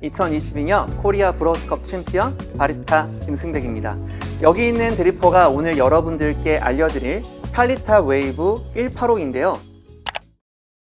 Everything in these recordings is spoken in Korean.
2022년 코리아 브로스컵 챔피언 바리스타 김승백입니다. 여기 있는 드리퍼가 오늘 여러분들께 알려드릴 칼리타 웨이브 185인데요.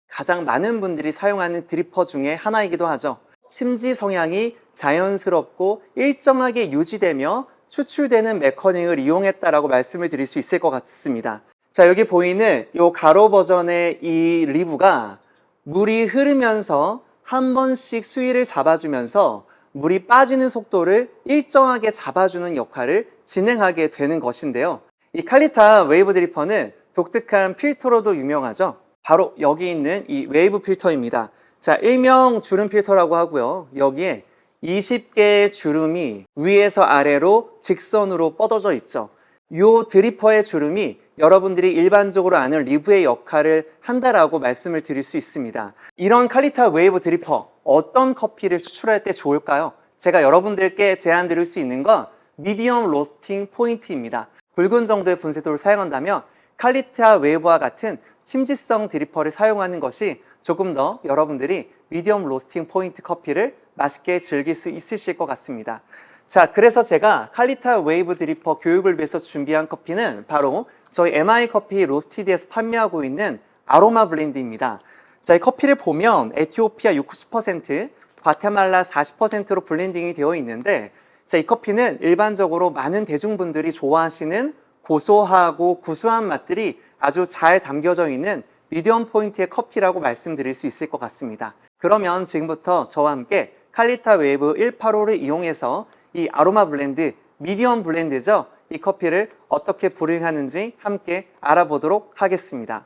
가장 많은 분들이 사용하는 드리퍼 중에 하나이기도 하죠. 침지 성향이 자연스럽고 일정하게 유지되며 추출되는 메커닉을 이용했다라고 말씀을 드릴 수 있을 것 같습니다. 자, 여기 보이는 이 가로 버전의 이 리브가 물이 흐르면서 한 번씩 수위를 잡아주면서 물이 빠지는 속도를 일정하게 잡아주는 역할을 진행하게 되는 것인데요. 이 칼리타 웨이브 드리퍼는 독특한 필터로도 유명하죠. 바로 여기 있는 이 웨이브 필터입니다. 자, 일명 주름 필터라고 하고요. 여기에 20개의 주름이 위에서 아래로 직선으로 뻗어져 있죠. 이 드리퍼의 주름이 여러분들이 일반적으로 아는 리브의 역할을 한다라고 말씀을 드릴 수 있습니다. 이런 칼리타 웨이브 드리퍼, 어떤 커피를 추출할 때 좋을까요? 제가 여러분들께 제안 드릴 수 있는 건 미디엄 로스팅 포인트입니다. 굵은 정도의 분쇄도를 사용한다면 칼리타 웨이브와 같은 침지성 드리퍼를 사용하는 것이 조금 더 여러분들이 미디엄 로스팅 포인트 커피를 맛있게 즐길 수 있으실 것 같습니다. 자, 그래서 제가 칼리타 웨이브 드리퍼 교육을 위해서 준비한 커피는 바로 저희 MI 커피 로스티드에서 판매하고 있는 아로마 블렌드입니다. 자, 이 커피를 보면 에티오피아 60%, 과테말라 40%로 블렌딩이 되어 있는데, 자, 이 커피는 일반적으로 많은 대중분들이 좋아하시는 고소하고 구수한 맛들이 아주 잘 담겨져 있는 미디엄 포인트의 커피라고 말씀드릴 수 있을 것 같습니다. 그러면 지금부터 저와 함께 칼리타 웨이브 185를 이용해서 이 아로마 블렌드, 미디엄 블렌드죠. 이 커피를 어떻게 브루잉하는지 함께 알아보도록 하겠습니다.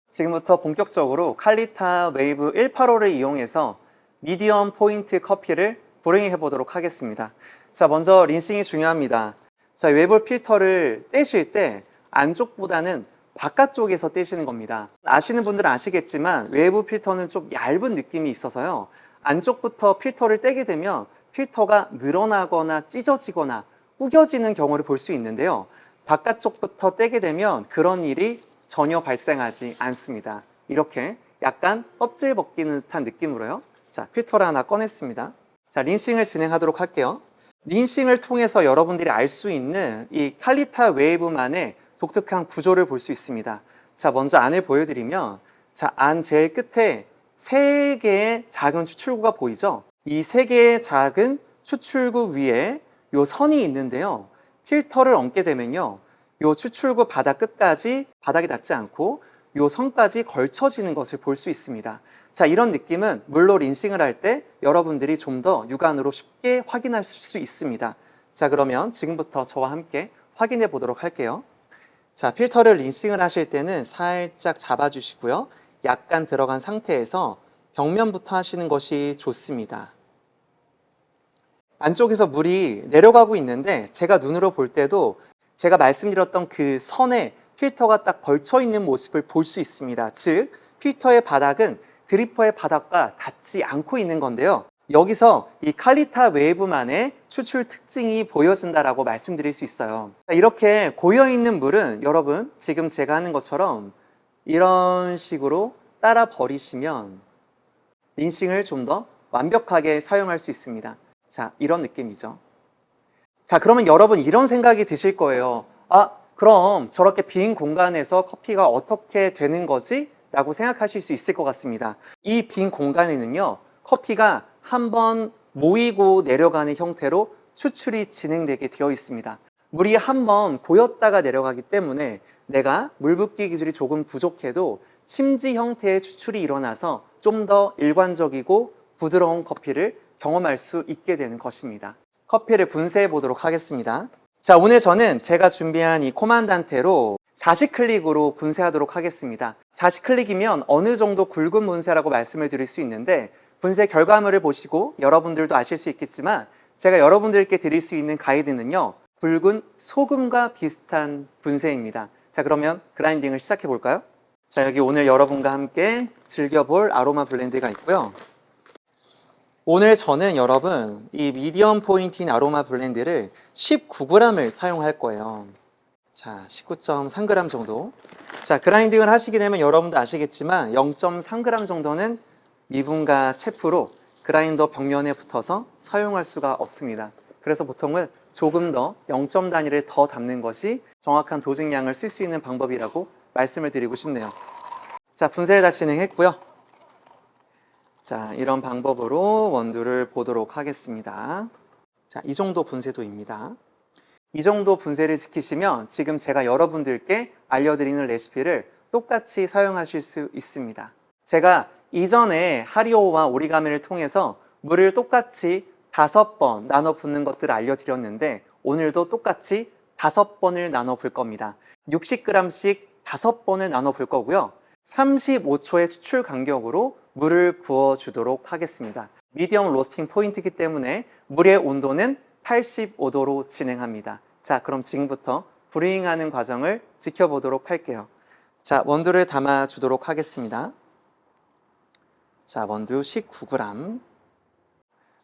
지금부터 본격적으로 칼리타 웨이브 185를 이용해서 미디엄 포인트 커피를 브루잉해 보도록 하겠습니다. 자, 먼저 린싱이 중요합니다. 자, 웨이브 필터를 떼실 때 안쪽보다는 바깥쪽에서 떼시는 겁니다. 아시는 분들은 아시겠지만 웨이브 필터는 좀 얇은 느낌이 있어서요. 안쪽부터 필터를 떼게 되면 필터가 늘어나거나 찢어지거나 구겨지는 경우를 볼 수 있는데요. 바깥쪽부터 떼게 되면 그런 일이 전혀 발생하지 않습니다. 이렇게 약간 껍질 벗기는 듯한 느낌으로요. 자, 필터를 하나 꺼냈습니다. 자, 린싱을 진행하도록 할게요. 린싱을 통해서 여러분들이 알 수 있는 이 칼리타 웨이브만의 독특한 구조를 볼 수 있습니다. 자, 먼저 안을 보여드리면, 자, 안 제일 끝에 3개의 작은 추출구가 보이죠? 이 3개의 작은 추출구 위에 요 선이 있는데요. 필터를 얹게 되면요. 요 추출구 바닥 끝까지 바닥에 닿지 않고 요 선까지 걸쳐지는 것을 볼 수 있습니다. 자, 이런 느낌은 물로 린싱을 할 때 여러분들이 좀 더 육안으로 쉽게 확인할 수 있습니다. 자, 그러면 지금부터 저와 함께 확인해 보도록 할게요. 자, 필터를 린싱을 하실 때는 살짝 잡아주시고요. 약간 들어간 상태에서 벽면부터 하시는 것이 좋습니다. 안쪽에서 물이 내려가고 있는데 제가 눈으로 볼 때도 제가 말씀드렸던 그 선에 필터가 딱 걸쳐 있는 모습을 볼 수 있습니다. 즉, 필터의 바닥은 드리퍼의 바닥과 닿지 않고 있는 건데요. 여기서 이 칼리타 웨이브만의 추출 특징이 보여진다라고 말씀드릴 수 있어요. 이렇게 고여있는 물은 여러분 지금 제가 하는 것처럼 이런 식으로 따라 버리시면 린싱을 좀 더 완벽하게 사용할 수 있습니다. 자, 이런 느낌이죠. 자, 그러면 여러분 이런 생각이 드실 거예요. 아, 그럼 저렇게 빈 공간에서 커피가 어떻게 되는 거지? 라고 생각하실 수 있을 것 같습니다. 이 빈 공간에는요, 커피가 한번 모이고 내려가는 형태로 추출이 진행되게 되어 있습니다. 물이 한번 고였다가 내려가기 때문에 내가 물 붓기 기술이 조금 부족해도 침지 형태의 추출이 일어나서 좀 더 일관적이고 부드러운 커피를 경험할 수 있게 되는 것입니다. 커피를 분쇄해 보도록 하겠습니다. 자, 오늘 저는 제가 준비한 이 코만단테로 40클릭으로 분쇄하도록 하겠습니다. 40클릭이면 어느 정도 굵은 분쇄라고 말씀을 드릴 수 있는데 분쇄 결과물을 보시고 여러분들도 아실 수 있겠지만 제가 여러분들께 드릴 수 있는 가이드는요, 굵은 소금과 비슷한 분쇄입니다. 자, 그러면 그라인딩을 시작해 볼까요? 자, 여기 오늘 여러분과 함께 즐겨볼 아로마 블렌드가 있고요. 오늘 저는 여러분 이 미디엄 포인트인 아로마 블렌드를 19g을 사용할 거예요. 자, 19.3g 정도. 자, 그라인딩을 하시게 되면 여러분도 아시겠지만 0.3g 정도는 미분과 체프로 그라인더 벽면에 붙어서 사용할 수가 없습니다. 그래서 보통은 조금 더 0점 단위를 더 담는 것이 정확한 도징량을 쓸 수 있는 방법이라고 말씀을 드리고 싶네요. 자, 분쇄를 다 진행했고요. 자, 이런 방법으로 원두를 보도록 하겠습니다. 자, 이 정도 분쇄도입니다. 이 정도 분쇄를 지키시면 지금 제가 여러분들께 알려드리는 레시피를 똑같이 사용하실 수 있습니다. 제가 이전에 하리오와 오리가미를 통해서 물을 똑같이 5번 나눠 붓는 것들을 알려드렸는데 오늘도 똑같이 5번을 나눠 볼 겁니다. 60g씩 5번을 나눠 볼 거고요. 35초의 추출 간격으로 물을 부어주도록 하겠습니다. 미디엄 로스팅 포인트이기 때문에 물의 온도는 85도로 진행합니다. 자, 그럼 지금부터 브루잉하는 과정을 지켜보도록 할게요. 자, 원두를 담아주도록 하겠습니다. 자, 원두 19g.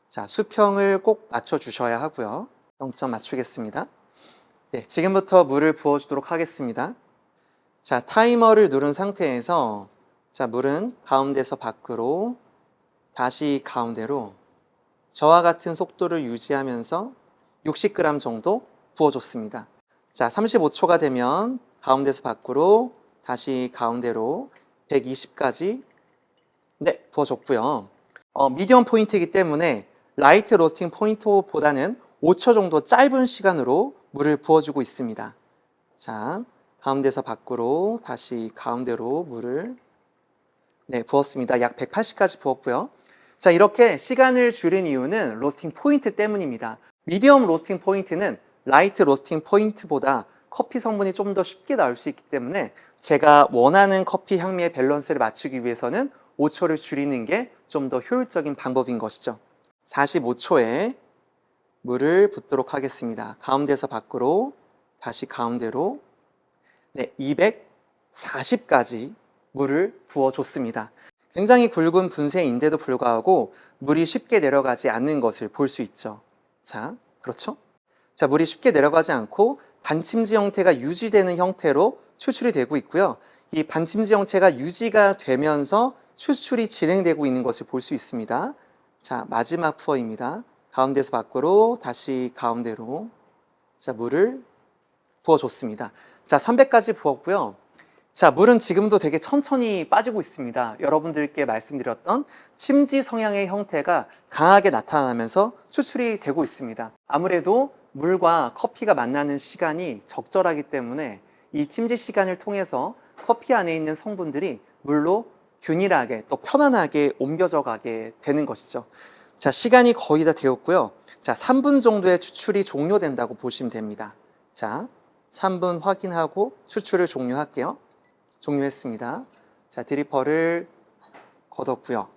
자, 수평을 꼭 맞춰주셔야 하고요. 0점 맞추겠습니다. 네, 지금부터 물을 부어주도록 하겠습니다. 자, 타이머를 누른 상태에서 자, 물은 가운데서 밖으로 다시 가운데로 저와 같은 속도를 유지하면서 60g 정도 부어줬습니다. 자, 35초가 되면 가운데서 밖으로 다시 가운데로 120까지 네, 부어줬고요. 미디엄 포인트이기 때문에 라이트 로스팅 포인트보다는 5초 정도 짧은 시간으로 물을 부어주고 있습니다. 자, 가운데서 밖으로 다시 가운데로 물을 네, 부었습니다. 약 180까지 부었고요. 자, 이렇게 시간을 줄인 이유는 로스팅 포인트 때문입니다. 미디엄 로스팅 포인트는 라이트 로스팅 포인트보다 커피 성분이 좀 더 쉽게 나올 수 있기 때문에 제가 원하는 커피 향미의 밸런스를 맞추기 위해서는 5초를 줄이는 게 좀 더 효율적인 방법인 것이죠. 45초에 물을 붓도록 하겠습니다. 가운데서 밖으로 다시 가운데로 네, 240까지 물을 부어줬습니다. 굉장히 굵은 분쇄인데도 불구하고 물이 쉽게 내려가지 않는 것을 볼 수 있죠. 자, 그렇죠? 자, 물이 쉽게 내려가지 않고 반침지 형태가 유지되는 형태로 추출이 되고 있고요. 이 반침지 형태가 유지가 되면서 추출이 진행되고 있는 것을 볼 수 있습니다. 자, 마지막 푸어입니다. 가운데서 밖으로 다시 가운데로 자, 물을 부어줬습니다. 자, 300까지 부었고요. 자, 물은 지금도 되게 천천히 빠지고 있습니다. 여러분들께 말씀드렸던 침지 성향의 형태가 강하게 나타나면서 추출이 되고 있습니다. 아무래도 물과 커피가 만나는 시간이 적절하기 때문에 이 침지 시간을 통해서 커피 안에 있는 성분들이 물로 균일하게 또 편안하게 옮겨져 가게 되는 것이죠. 자, 시간이 거의 다 되었고요. 자, 3분 정도의 추출이 종료된다고 보시면 됩니다. 자, 3분 확인하고 추출을 종료할게요. 종료했습니다. 자, 드리퍼를 걷었고요.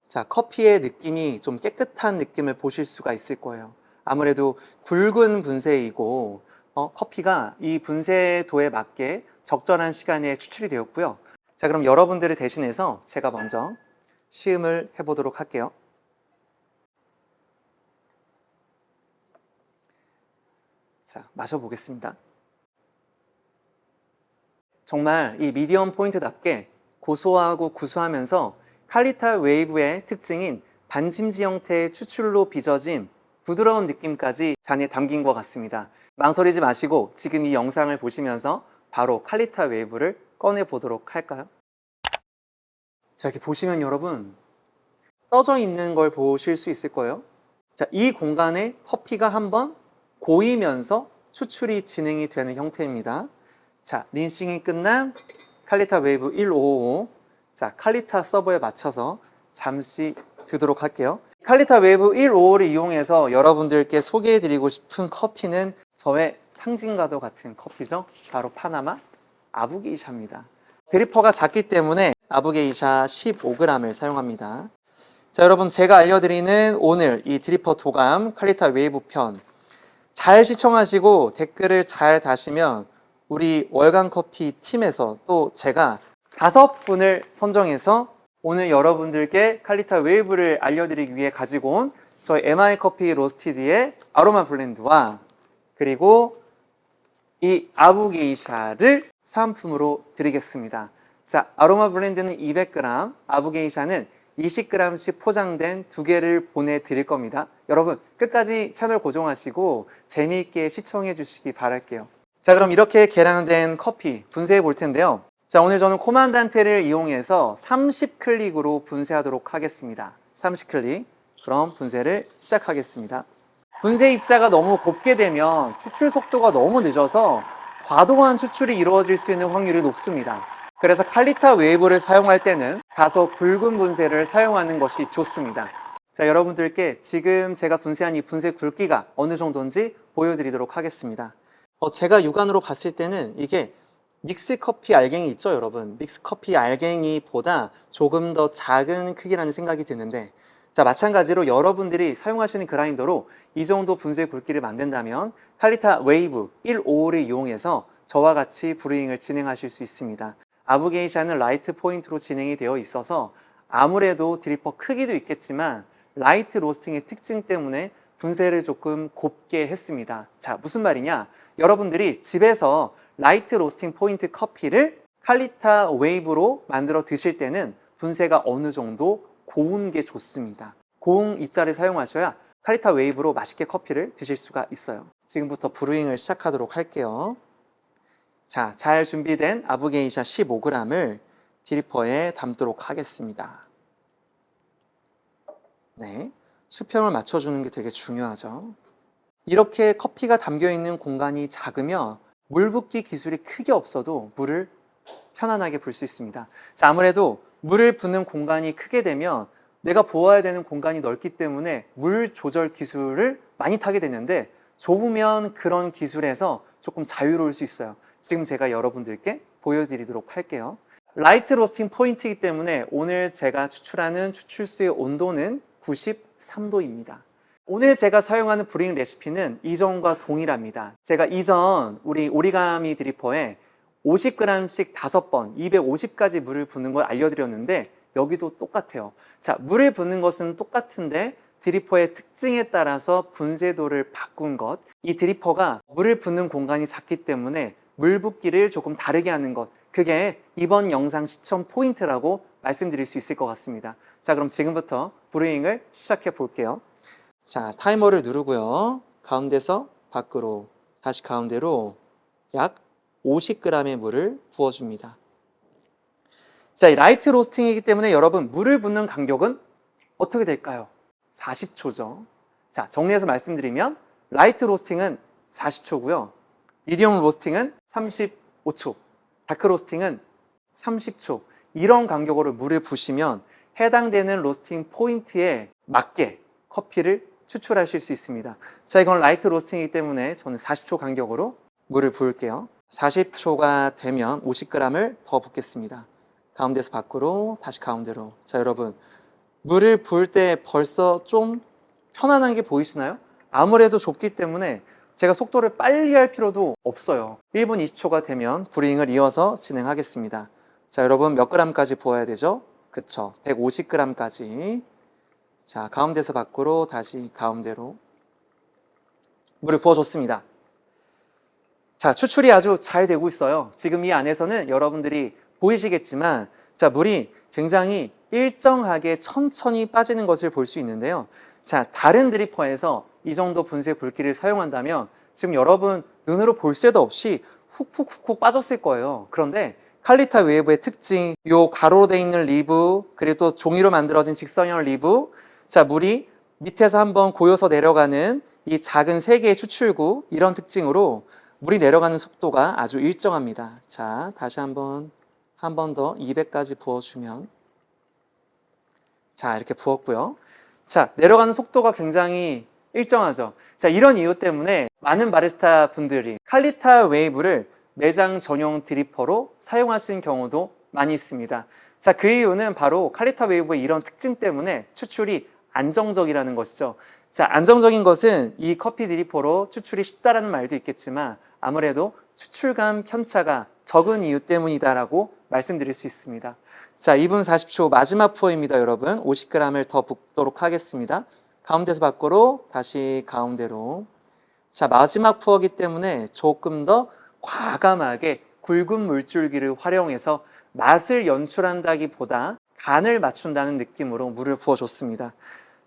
자, 커피의 느낌이 좀 깨끗한 느낌을 보실 수가 있을 거예요. 아무래도 굵은 분쇄이고 커피가 이 분쇄도에 맞게 적절한 시간에 추출이 되었고요. 자, 그럼 여러분들을 대신해서 제가 먼저 시음을 해보도록 할게요. 자, 마셔보겠습니다. 정말 이 미디엄 포인트답게 고소하고 구수하면서 칼리타 웨이브의 특징인 반침지 형태의 추출로 빚어진 부드러운 느낌까지 잔에 담긴 것 같습니다. 망설이지 마시고 지금 이 영상을 보시면서 바로 칼리타 웨이브를 꺼내 보도록 할까요? 자, 이렇게 보시면 여러분 떠져 있는 걸 보실 수 있을 거예요. 자, 이 공간에 커피가 한번 고이면서 추출이 진행이 되는 형태입니다. 자, 린싱이 끝난 칼리타 웨이브 1555. 자, 칼리타 서버에 맞춰서 잠시 두도록 할게요. 칼리타 웨이브 155를 이용해서 여러분들께 소개해드리고 싶은 커피는 저의 상징과도 같은 커피죠. 바로 파나마 아부게이샤입니다. 드리퍼가 작기 때문에 아부게이샤 15g을 사용합니다. 자, 여러분 제가 알려드리는 오늘 이 드리퍼 도감 칼리타 웨이브 편 잘 시청하시고 댓글을 잘 다시면 우리 월간커피 팀에서 또 제가 5분을 선정해서 오늘 여러분들께 칼리타 웨이브를 알려드리기 위해 가지고 온 저희 MI 커피 로스티드의 아로마 블렌드와 그리고 이 아부게이샤를 사은품으로 드리겠습니다. 자, 아로마 블렌드는 200g, 아부게이샤는 20g씩 포장된 2개를 보내드릴 겁니다. 여러분 끝까지 채널 고정하시고 재미있게 시청해 주시기 바랄게요. 자, 그럼 이렇게 계량된 커피 분쇄해 볼 텐데요. 자, 오늘 저는 코만단테를 이용해서 30클릭으로 분쇄하도록 하겠습니다. 30클릭. 그럼 분쇄를 시작하겠습니다. 분쇄 입자가 너무 곱게 되면 추출 속도가 너무 늦어서 과도한 추출이 이루어질 수 있는 확률이 높습니다. 그래서 칼리타 웨이브를 사용할 때는 다소 굵은 분쇄를 사용하는 것이 좋습니다. 자, 여러분들께 지금 제가 분쇄한 이 분쇄 굵기가 어느 정도인지 보여드리도록 하겠습니다. 제가 육안으로 봤을 때는 이게 믹스커피 알갱이 있죠, 여러분? 믹스커피 알갱이보다 조금 더 작은 크기라는 생각이 드는데, 자, 마찬가지로 여러분들이 사용하시는 그라인더로 이 정도 분쇄 굵기를 만든다면 칼리타 웨이브 155를 이용해서 저와 같이 브루잉을 진행하실 수 있습니다. 아부게이샤는 라이트 포인트로 진행이 되어 있어서 아무래도 드리퍼 크기도 있겠지만 라이트 로스팅의 특징 때문에 분쇄를 조금 곱게 했습니다. 자, 무슨 말이냐? 여러분들이 집에서 라이트 로스팅 포인트 커피를 칼리타 웨이브로 만들어 드실 때는 분쇄가 어느 정도 고운 게 좋습니다. 고운 입자를 사용하셔야 칼리타 웨이브로 맛있게 커피를 드실 수가 있어요. 지금부터 브루잉을 시작하도록 할게요. 자, 잘 준비된 아부게이샤 15g을 드리퍼에 담도록 하겠습니다. 네, 수평을 맞춰주는 게 되게 중요하죠. 이렇게 커피가 담겨있는 공간이 작으면 물 붓기 기술이 크게 없어도 물을 편안하게 부을 수 있습니다. 자, 아무래도 물을 붓는 공간이 크게 되면 내가 부어야 되는 공간이 넓기 때문에 물 조절 기술을 많이 타게 되는데 좁으면 그런 기술에서 조금 자유로울 수 있어요. 지금 제가 여러분들께 보여드리도록 할게요. 라이트 로스팅 포인트이기 때문에 오늘 제가 추출하는 추출수의 온도는 93도입니다. 오늘 제가 사용하는 브루잉 레시피는 이전과 동일합니다. 제가 이전 우리 오리가미 드리퍼에 50g씩 5번, 250까지 물을 붓는 걸 알려드렸는데 여기도 똑같아요. 자, 물을 붓는 것은 똑같은데 드리퍼의 특징에 따라서 분쇄도를 바꾼 것. 이 드리퍼가 물을 붓는 공간이 작기 때문에 물 붓기를 조금 다르게 하는 것. 그게 이번 영상 시청 포인트라고 말씀드릴 수 있을 것 같습니다. 자, 그럼 지금부터 브루잉을 시작해 볼게요. 자, 타이머를 누르고요. 가운데서 밖으로, 다시 가운데로 약 50g의 물을 부어줍니다. 자, 이 라이트 로스팅이기 때문에 여러분 물을 붓는 간격은 어떻게 될까요? 40초죠. 자, 정리해서 말씀드리면 라이트 로스팅은 40초고요. 미디엄 로스팅은 35초, 다크 로스팅은 30초. 이런 간격으로 물을 부시면 해당되는 로스팅 포인트에 맞게 커피를 추출하실 수 있습니다. 자, 이건 라이트 로스팅이기 때문에 저는 40초 간격으로 물을 부을게요. 40초가 되면 50g을 더 붓겠습니다. 가운데서 밖으로, 다시 가운데로. 자, 여러분 물을 부을 때 벌써 좀 편안한 게 보이시나요? 아무래도 좁기 때문에 제가 속도를 빨리 할 필요도 없어요. 1분 20초가 되면 브루잉을 이어서 진행하겠습니다. 자, 여러분 몇 g까지 부어야 되죠? 그쵸, 150g까지. 자, 가운데서 밖으로, 다시 가운데로 물을 부어줬습니다. 자, 추출이 아주 잘 되고 있어요. 지금 이 안에서는 여러분들이 보이시겠지만, 자, 물이 굉장히 일정하게 천천히 빠지는 것을 볼 수 있는데요. 자, 다른 드리퍼에서 이 정도 분쇄 굵기를 사용한다면 지금 여러분 눈으로 볼 새도 없이 훅훅훅훅 빠졌을 거예요. 그런데 칼리타 웨이브의 특징, 요 가로로 되어 있는 리브, 그리고 또 종이로 만들어진 직선형 리브, 자, 물이 밑에서 한번 고여서 내려가는 이 작은 3개의 추출구, 이런 특징으로 물이 내려가는 속도가 아주 일정합니다. 자, 다시 한 번 더 200까지 부어주면, 자, 이렇게 부었고요. 자, 내려가는 속도가 굉장히 일정하죠. 자, 이런 이유 때문에 많은 바리스타 분들이 칼리타 웨이브를 매장 전용 드리퍼로 사용하시는 경우도 많이 있습니다. 자, 그 이유는 바로 칼리타 웨이브의 이런 특징 때문에 추출이 안정적이라는 것이죠. 자, 안정적인 것은 이 커피 드리퍼로 추출이 쉽다라는 말도 있겠지만 아무래도 추출감 편차가 적은 이유 때문이다라고 말씀드릴 수 있습니다. 자, 2분 40초 마지막 푸어입니다, 여러분. 50g을 더 붓도록 하겠습니다. 가운데서 밖으로, 다시 가운데로. 자, 마지막 푸어이기 때문에 조금 더 과감하게 굵은 물줄기를 활용해서 맛을 연출한다기보다 간을 맞춘다는 느낌으로 물을 부어줬습니다.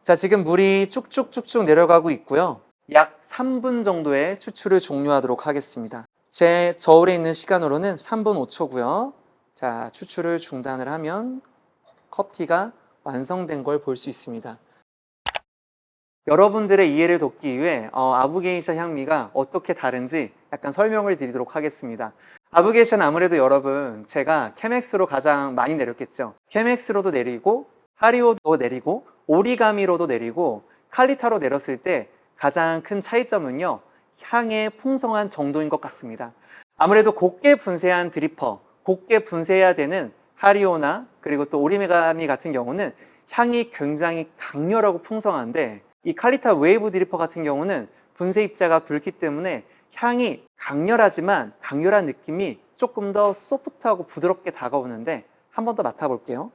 자, 지금 물이 쭉쭉쭉쭉 내려가고 있고요. 약 3분 정도의 추출을 종료하도록 하겠습니다. 제 저울에 있는 시간으로는 3분 5초고요. 자, 추출을 중단을 하면 커피가 완성된 걸 볼 수 있습니다. 여러분들의 이해를 돕기 위해 아부게이샤 향미가 어떻게 다른지 약간 설명을 드리도록 하겠습니다. 아부게이샤는 아무래도 여러분 제가 케맥스로 가장 많이 내렸겠죠. 케맥스로도 내리고 하리오도 내리고 오리가미로도 내리고 칼리타로 내렸을 때 가장 큰 차이점은요, 향의 풍성한 정도인 것 같습니다. 아무래도 곱게 분쇄한 드리퍼, 곱게 분쇄해야 되는 하리오나 그리고 또 오리가미 같은 경우는 향이 굉장히 강렬하고 풍성한데, 이 칼리타 웨이브 드리퍼 같은 경우는 분쇄 입자가 굵기 때문에 향이 강렬하지만 강렬한 느낌이 조금 더 소프트하고 부드럽게 다가오는데, 한 번 더 맡아볼게요.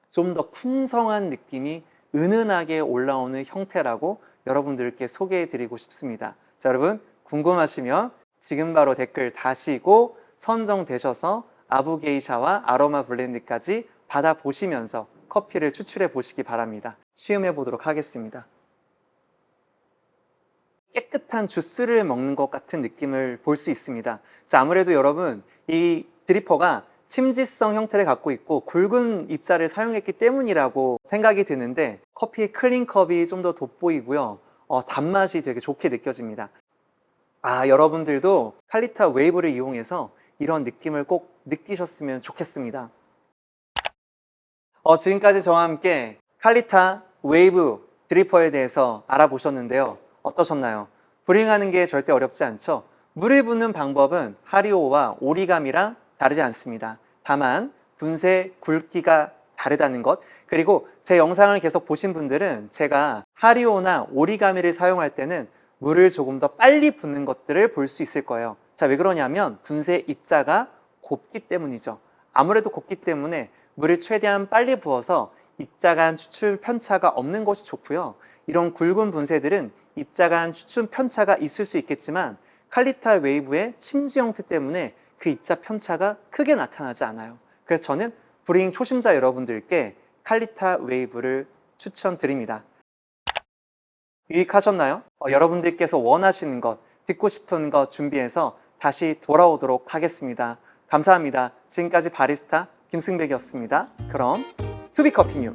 좀 더 풍성한 느낌이 은은하게 올라오는 형태라고 여러분들께 소개해드리고 싶습니다. 자, 여러분 궁금하시면 지금 바로 댓글 다시고 선정되셔서 아부게이샤와 아로마 블렌드까지 받아보시면서 커피를 추출해 보시기 바랍니다. 시음해 보도록 하겠습니다. 깨끗한 주스를 먹는 것 같은 느낌을 볼 수 있습니다. 자, 아무래도 여러분 이 드리퍼가 침지성 형태를 갖고 있고 굵은 입자를 사용했기 때문이라고 생각이 드는데, 커피의 클린컵이 좀 더 돋보이고요. 단맛이 되게 좋게 느껴집니다. 여러분들도 칼리타 웨이브를 이용해서 이런 느낌을 꼭 느끼셨으면 좋겠습니다. 지금까지 저와 함께 칼리타 웨이브 드리퍼에 대해서 알아보셨는데요. 어떠셨나요? 브링하는 게 절대 어렵지 않죠? 물을 붓는 방법은 하리오와 오리가미랑 다르지 않습니다. 다만 분쇄 굵기가 다르다는 것, 그리고 제 영상을 계속 보신 분들은 제가 하리오나 오리가미를 사용할 때는 물을 조금 더 빨리 붓는 것들을 볼 수 있을 거예요. 자, 왜 그러냐면 분쇄 입자가 곱기 때문이죠. 아무래도 곱기 때문에 물을 최대한 빨리 부어서 입자 간 추출 편차가 없는 것이 좋고요. 이런 굵은 분쇄들은 입자 간 추출 편차가 있을 수 있겠지만 칼리타 웨이브의 침지 형태 때문에 그 입자 편차가 크게 나타나지 않아요. 그래서 저는 브링 초심자 여러분들께 칼리타 웨이브를 추천드립니다. 유익하셨나요? 여러분들께서 원하시는 것, 듣고 싶은 것 준비해서 다시 돌아오도록 하겠습니다. 감사합니다. 지금까지 바리스타 김승백이었습니다. 그럼 투비 커피 뉴